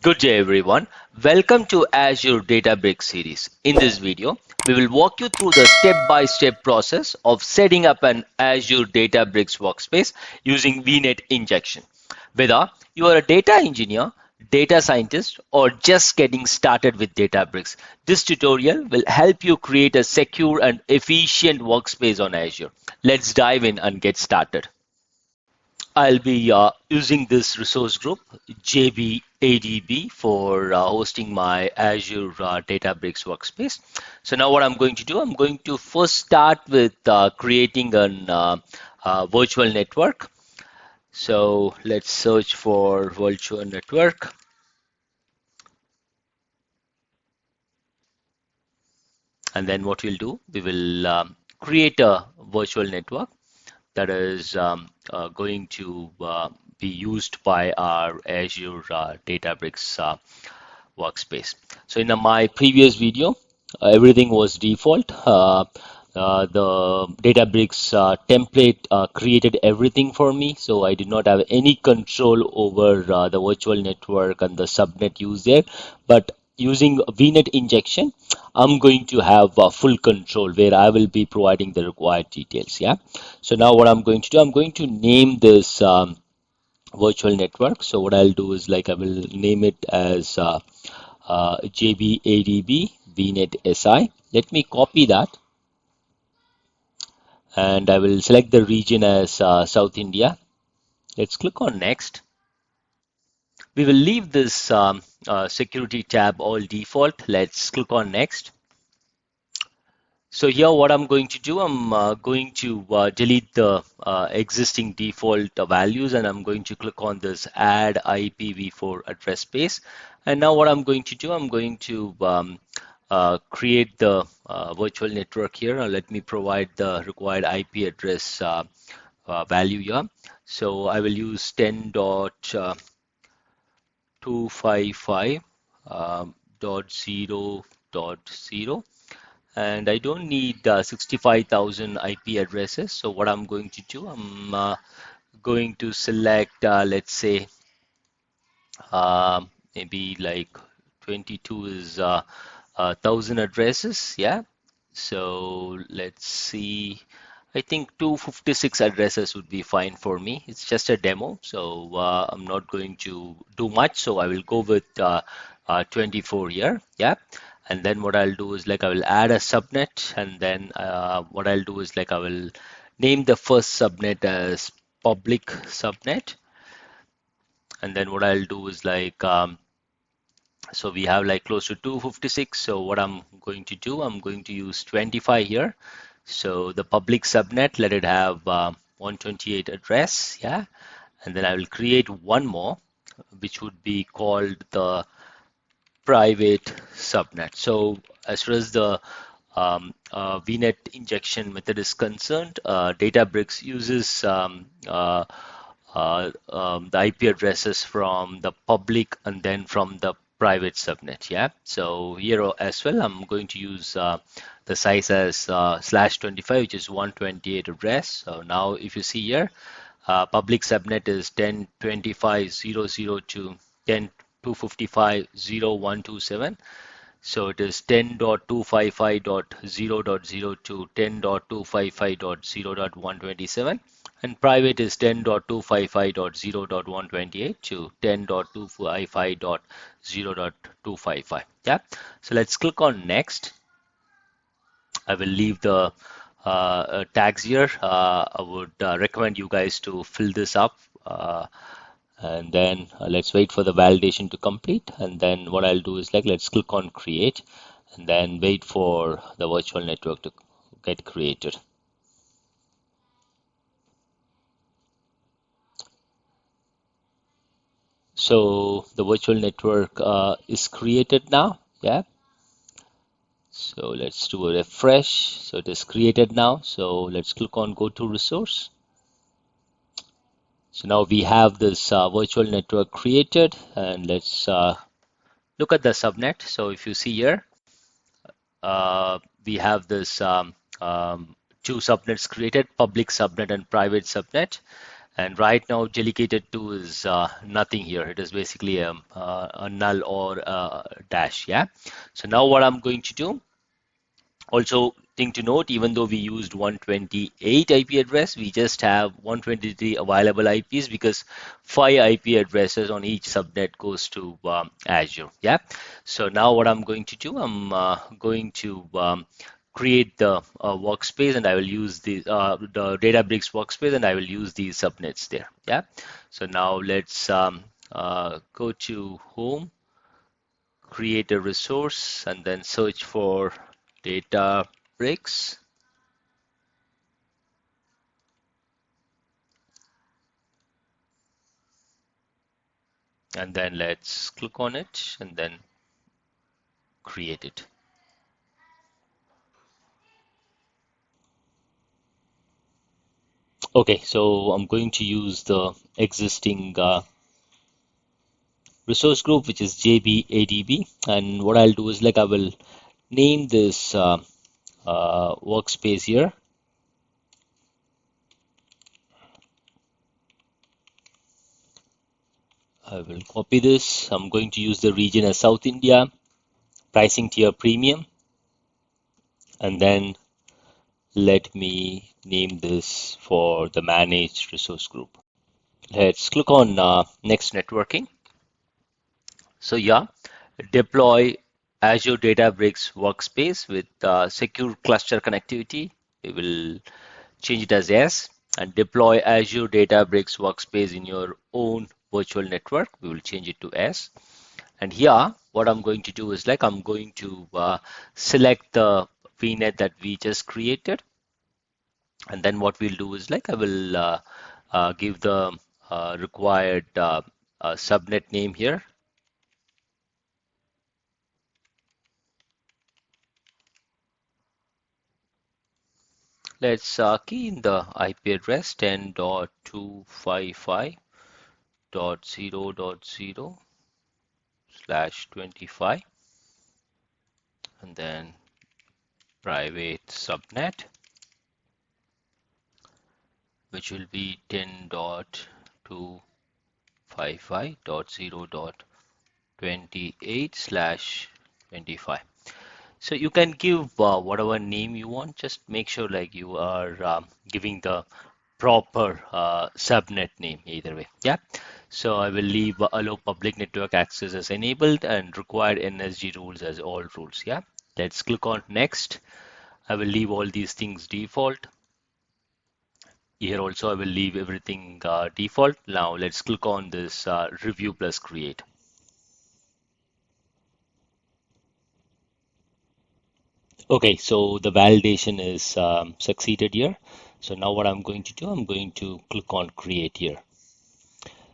Good day everyone. Welcome to Azure Databricks Series. In this video, we will walk you through the step-by-step process of setting up an Azure Databricks Workspace using VNet Injection. Whether you are a data engineer, data scientist, or just getting started with Databricks, this tutorial will help you create a secure and efficient workspace on Azure. Let's dive in and get started. I'll be using this resource group, JBADB, for hosting my Azure Databricks workspace. So now what I'm going to do, I'm going to first start with creating an virtual network. So let's search for virtual network. And then what we'll do, we will create a virtual network that is going to be used by our Azure Databricks workspace. So in my previous video, everything was default. The Databricks template created everything for me, so I did not have any control over the virtual network and the subnet used there. But using VNet injection, I'm going to have full control where I will be providing the required details. Yeah. So now what I'm going to do, I'm going to name this virtual network. So what I'll do is I will name it as JBADB VNet SI. Let me copy that and I will select the region as South India. Let's click on next. We will leave this security tab all default. Let's click on next. So here what I'm going to do, I'm going to delete the existing default values, and I'm going to click on this add IPv4 address space. And now what I'm going to do, I'm going to create the virtual network here. Let me provide the required IP address value here. So I will use 10.255.0.0, and I don't need 65,000 IP addresses. So what I'm going to do, I'm going to select, let's say, maybe 22 is 1,000 addresses. Yeah. So let's see. I think 256 addresses would be fine for me. It's just a demo, so I'm not going to do much. So I will go with 24 here. Yeah. And then what I'll do is I will add a subnet, and then what I'll do is I will name the first subnet as public subnet. And then what I'll do is so we have close to 256. So what I'm going to do, I'm going to use 25 here. So the public subnet, let it have 128 address. Yeah. And then I will create one more, which would be called the private subnet. So as far as the VNet injection method is concerned, Databricks uses the IP addresses from the public and then from the private subnet. Yeah. So here as well, I'm going to use the size as /25, which is 128 address. So now if you see here, public subnet is 10.25.0.0 to 10.255.0.127. So it is 10.255.0.0 to 10.255.0.127, and private is 10.255.0.128 to 10.255.0.255. Yeah. So let's click on next. I will leave the tags here. I would recommend you guys to fill this up. And then let's wait for the validation to complete. And then what I'll do is let's click on create and then wait for the virtual network to get created. So the virtual network is created now. Yeah. So let's do a refresh. So it is created now. So let's click on go to resource. So now we have this virtual network created, and let's look at the subnet. So if you see here, we have this two subnets created, public subnet and private subnet. And right now, delegated to is nothing here. It is basically a null or a dash. Yeah. So now what I'm going to do, also, thing to note, even though we used 128 IP address, we just have 123 available IPs because 5 IP addresses on each subnet goes to Azure. Yeah. So now what I'm going to do, I'm going to create the workspace, and I will use the Databricks workspace, and I will use these subnets there. Yeah. So now let's go to home, create a resource, and then search for Databricks, and then let's click on it and then create it. Okay, so I'm going to use the existing resource group, which is JBADB, and what I'll do is like I will name this workspace here. I will copy this. I'm going to use the region as South India, pricing tier premium, and then let me name this for the managed resource group. Let's click on next networking. So yeah, deploy Azure Databricks Workspace with secure cluster connectivity. We will change it as yes, and deploy Azure Databricks Workspace in your own virtual network. We will change it to S. And here, what I'm going to do is like I'm going to select the VNet that we just created, and then what we'll do is like I will give the required subnet name here. Let's key in the IP address 10.255.0.0/25, and then private subnet, which will be 10.255.0.28/25. So you can give whatever name you want. Just make sure like you are giving the proper subnet name either way. Yeah. So I will leave allow public network access as enabled and required NSG rules as all rules. Yeah. Let's click on next. I will leave all these things default. Here also I will leave everything default. Now let's click on this review plus create. Okay, so the validation is succeeded here. So now what I'm going to do, I'm going to click on create here.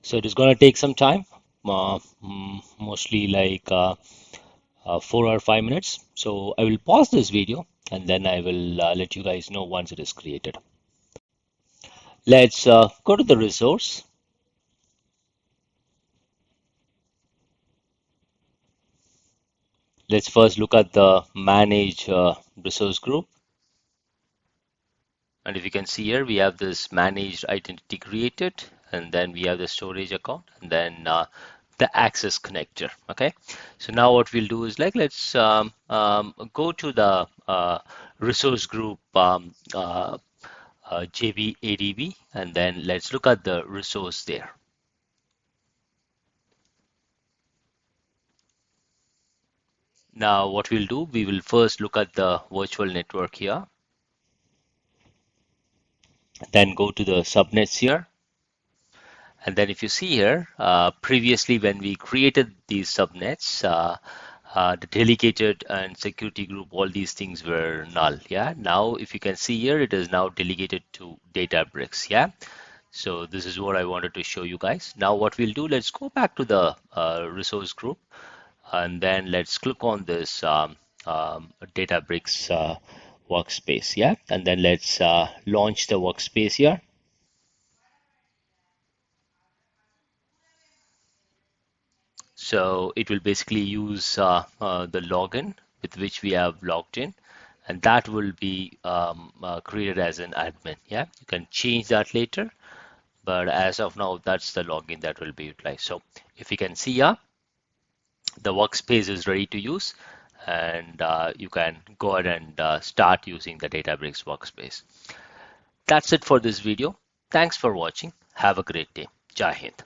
So it is going to take some time, mostly like 4 or 5 minutes. So I will pause this video and then I will let you guys know once it is created. Let's go to the resource. Let's first look at the manage resource group. And if you can see here, we have this managed identity created, and then we have the storage account, and then the access connector. Okay, so now what we'll do is like let's go to the resource group JBADB, and then let's look at the resource there. Now what we'll do, we will first look at the virtual network here, then go to the subnets here. And then if you see here, previously when we created these subnets, the delegated and security group, all these things were null. Yeah. Now, if you can see here, it is now delegated to Databricks. Yeah. So this is what I wanted to show you guys. Now, what we'll do, let's go back to the resource group, and then let's click on this Databricks workspace. Yeah. And then let's launch the workspace here. So it will basically use the login with which we have logged in, and that will be created as an admin. Yeah, you can change that later, but as of now, that's the login that will be utilized. So if you can see here, the workspace is ready to use, and you can go ahead and start using the Databricks Workspace. That's it for this video. Thanks for watching. Have a great day. Jai Hind.